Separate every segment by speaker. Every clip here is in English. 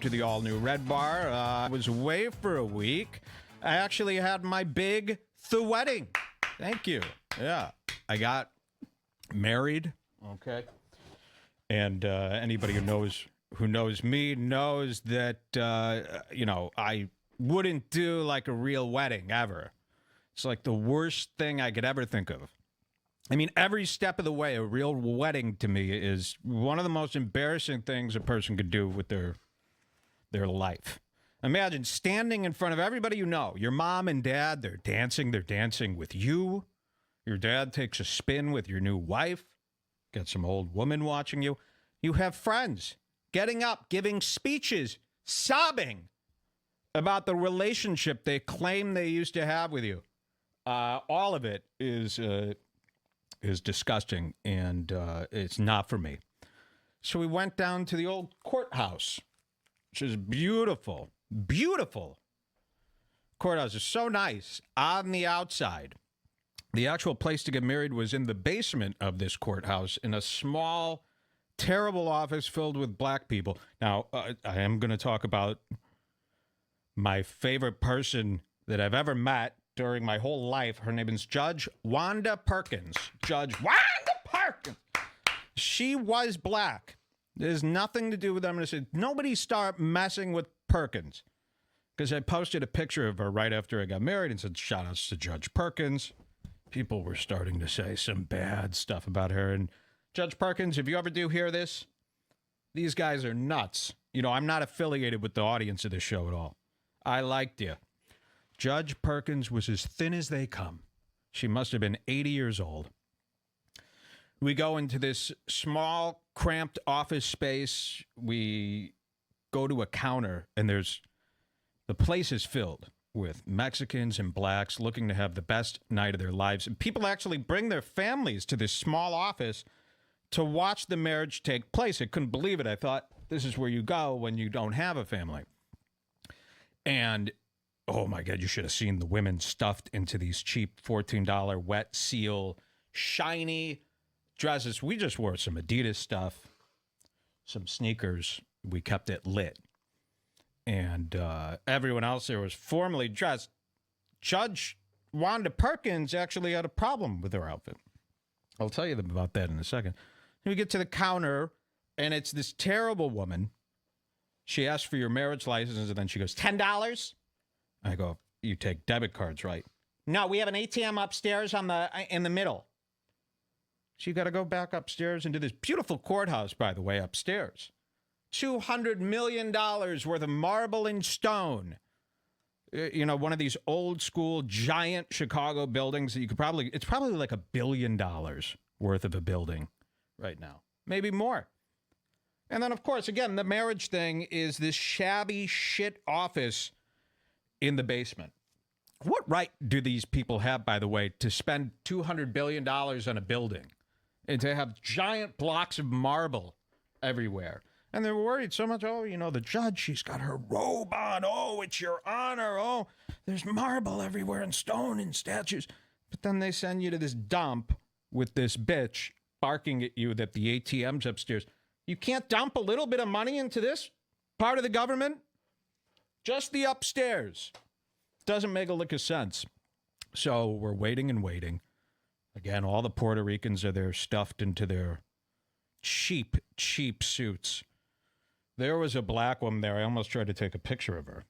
Speaker 1: To the all-new RedBar. I was away for a week. I actually had my big wedding. Thank you. Yeah. I got married. Okay. And anybody who knows me knows that, I wouldn't do like a real wedding ever. It's like the worst thing I could ever think of. I mean, every step of the way, a real wedding to me is one of the most embarrassing things a person could do with their life. Imagine standing in front of everybody you know. Your mom and dad, they're dancing with you. Your dad takes a spin with your new wife. Got some old woman watching you. You have friends getting up, giving speeches, sobbing about the relationship they claim they used to have with you. All of it is disgusting, and it's not for me. So we went down to the old courthouse, which is beautiful. Beautiful. Courthouse is so nice on the outside. The actual place to get married was in the basement of this courthouse in a small, terrible office filled with black people. Now, I am going to talk about my favorite person that I've ever met during my whole life. Her name is Judge Wanda Perkins. Judge Wanda Perkins. She was black. There's nothing to do with them. I said, nobody start messing with Perkins. Because I posted a picture of her right after I got married and said, shout outs to Judge Perkins. People were starting to say some bad stuff about her. And Judge Perkins, if you ever do hear this, these guys are nuts. You know, I'm not affiliated with the audience of this show at all. I liked you. Judge Perkins was as thin as they come. She must have been 80 years old. We go into this small, cramped office space. We go to a counter, and the place is filled with Mexicans and blacks looking to have the best night of their lives. And people actually bring their families to this small office to watch the marriage take place. I couldn't believe it. I thought, this is where you go when you don't have a family. And, oh my God, you should have seen the women stuffed into these cheap $14 wet seal, shiny dresses. We just wore some Adidas stuff, some sneakers. We kept it lit. And everyone else there was formally dressed. Judge Wanda Perkins actually had a problem with her outfit. I'll tell you about that in a second. We get to the counter, and it's this terrible woman. She asks for your marriage license, and then she goes, $10? I go, you take debit cards, right? No, we have an ATM upstairs in the middle. So you got to go back upstairs into this beautiful courthouse, by the way, upstairs. $200 million worth of marble and stone. You know, one of these old school giant Chicago buildings that it's probably like $1 billion worth of a building right now. Maybe more. And then, of course, again, the marriage thing is this shabby shit office in the basement. What right do these people have, by the way, to spend $200 billion on a building and to have giant blocks of marble everywhere? And they're worried so much. Oh, the judge, she's got her robe on. Oh, it's your honor. Oh, there's marble everywhere and stone and statues. But then they send you to this dump with this bitch barking at you that the ATM's upstairs. You can't dump a little bit of money into this part of the government? Just the upstairs. Doesn't make a lick of sense. So we're waiting and waiting. Again, all the Puerto Ricans are there stuffed into their cheap suits. There was a black woman there. I almost tried to take a picture of her.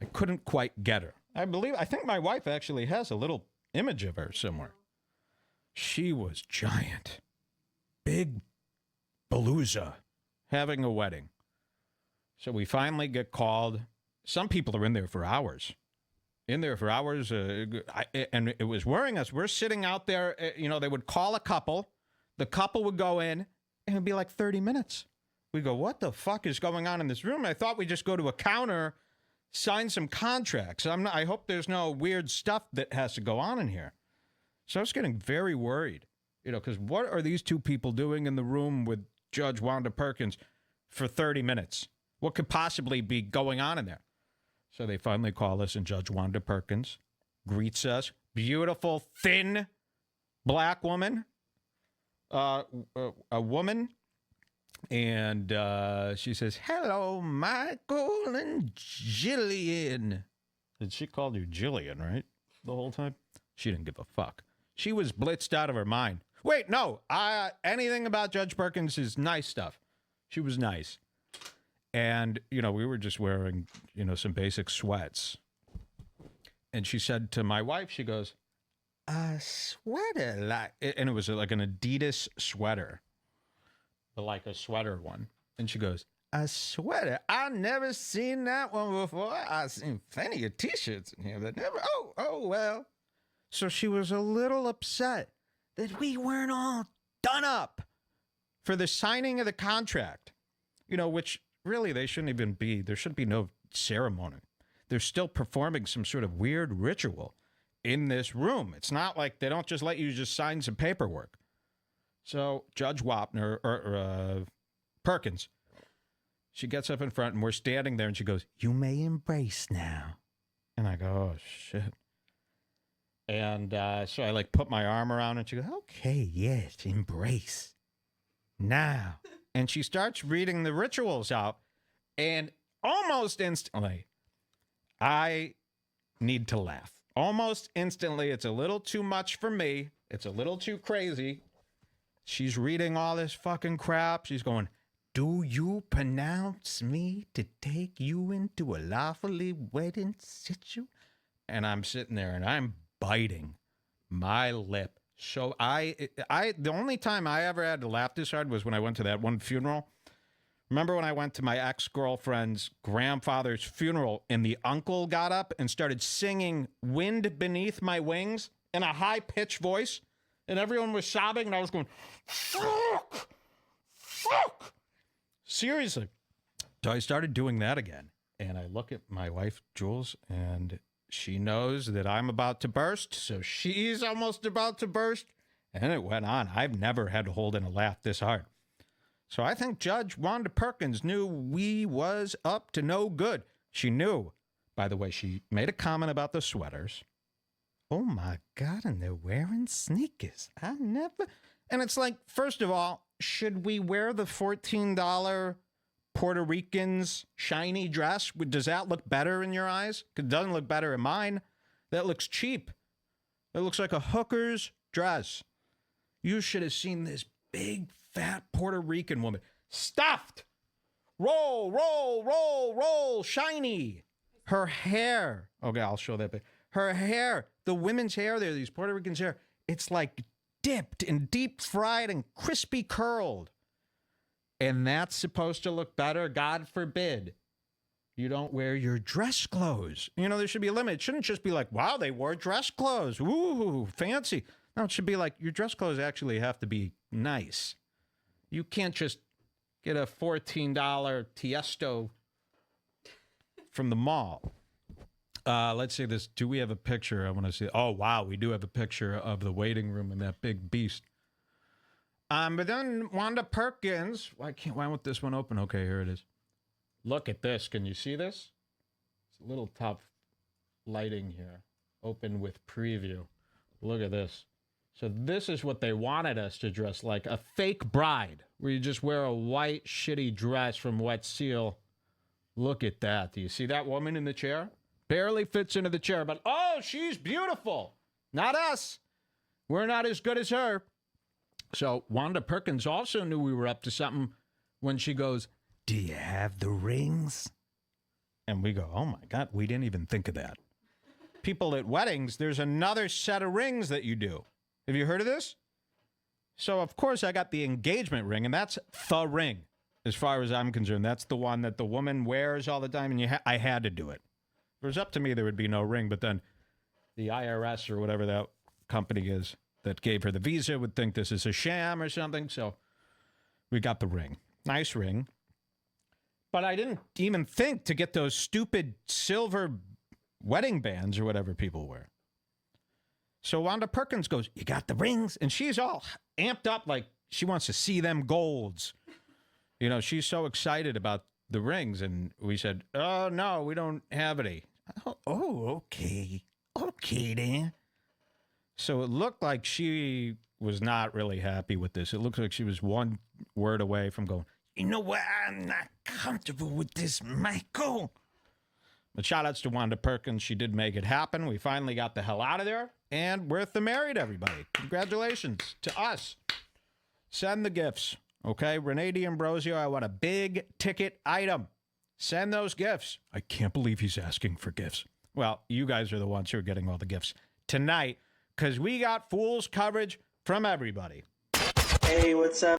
Speaker 1: I couldn't quite get her. I think my wife actually has a little image of her somewhere. She was giant. Big palooza. Having a wedding. So we finally get called. Some people are in there for hours. And it was worrying us. We're sitting out there. They would call a couple. The couple would go in, and it would be like 30 minutes. We go, what the fuck is going on in this room? I thought we'd just go to a counter, sign some contracts. I hope there's no weird stuff that has to go on in here. So I was getting very worried, because what are these two people doing in the room with Judge Wanda Perkins for 30 minutes? What could possibly be going on in there? So they finally call us, and Judge Wanda Perkins greets us. Beautiful, thin, black woman. A woman And she says, hello, Michael and Jillian. And she called you Jillian, right? The whole time? She didn't give a fuck. She was blitzed out of her mind. Wait, no. Anything about Judge Perkins is nice stuff. She was nice. And, we were just wearing, some basic sweats. And she said to my wife, she goes, a sweater. And it was like an Adidas sweater. Like a sweater one. And she goes, a sweater? I never seen that one before. I've seen plenty of T-shirts in here, but never. Oh, well. So she was a little upset that we weren't all done up for the signing of the contract, which really they shouldn't even be. There should be no ceremony. They're still performing some sort of weird ritual in this room. It's not like they don't just let you just sign some paperwork. So Judge Wapner, or Perkins, she gets up in front and we're standing there and she goes, you may embrace now. And I go, oh, shit. And so I put my arm around her and she goes, okay, yes, embrace now. And she starts reading the rituals out. And almost instantly, I need to laugh. Almost instantly, it's a little too much for me. It's a little too crazy. She's reading all this fucking crap. She's going, do you pronounce me to take you into a lawfully wedded situ? And I'm sitting there and I'm biting my lip. So the only time I ever had to laugh this hard was when I went to that one funeral. Remember when I went to my ex-girlfriend's grandfather's funeral and the uncle got up and started singing Wind Beneath My Wings in a high-pitched voice? And everyone was sobbing and I was going, fuck! Seriously. So I started doing that again. And I look at my wife, Jules, and she knows that I'm about to burst. So she's almost about to burst. And it went on. I've never had to hold in a laugh this hard. So I think Judge Wanda Perkins knew we was up to no good. She knew. By the way, she made a comment about the sweaters. Oh, my God, and they're wearing sneakers. I never... And it's like, first of all, should we wear the $14 Puerto Rican's shiny dress? Does that look better in your eyes? It doesn't look better in mine. That looks cheap. It looks like a hooker's dress. You should have seen this big, fat Puerto Rican woman. Stuffed. Roll, roll, roll, roll. Shiny. Her hair. Okay, I'll show that. Her hair. The women's hair there, these Puerto Ricans' hair. It's like dipped and deep fried and crispy curled. And that's supposed to look better? God forbid. You don't wear your dress clothes. There should be a limit. It shouldn't just be like, wow, they wore dress clothes. Ooh, fancy. No, it should be like your dress clothes actually have to be nice. You can't just get a $14 Tiesto from the mall. Let's see this. Do we have a picture? I want to see. Oh, wow. We do have a picture of the waiting room and that big beast. But then Wanda Perkins. Why won't this one open? Okay, here it is. Look at this. Can you see this? It's a little top lighting here. Open with preview. Look at this. So this is what they wanted us to dress like. A fake bride. Where you just wear a white shitty dress from Wet Seal. Look at that. Do you see that woman in the chair? Barely fits into the chair, but oh, she's beautiful. Not us. We're not as good as her. So Wanda Perkins also knew we were up to something when she goes, do you have the rings? And we go, oh my God, we didn't even think of that. People at weddings, there's another set of rings that you do. Have you heard of this? So, of course, I got the engagement ring, and that's the ring, as far as I'm concerned. That's the one that the woman wears all the time, and I had to do it. If it was up to me, there would be no ring, but then the IRS or whatever that company is that gave her the visa would think this is a sham or something, so we got the ring. Nice ring. But I didn't even think to get those stupid silver wedding bands or whatever people wear. So Wanda Perkins goes, you got the rings? And she's all amped up like she wants to see them golds. She's so excited about the rings. And we said, oh, no, we don't have any. Oh, okay. Okay, then. So it looked like she was not really happy with this. It looked like she was one word away from going, you know what? I'm not comfortable with this, Michael. But shout outs to Wanda Perkins. She did make it happen. We finally got the hell out of there. And we're married, everybody. Congratulations to us. Send the gifts. Okay, Renee D'Ambrosio, I want a big ticket item. Send those gifts. I can't believe he's asking for gifts. Well, you guys are the ones who are getting all the gifts tonight because we got Fools coverage from everybody.
Speaker 2: Hey, what's up?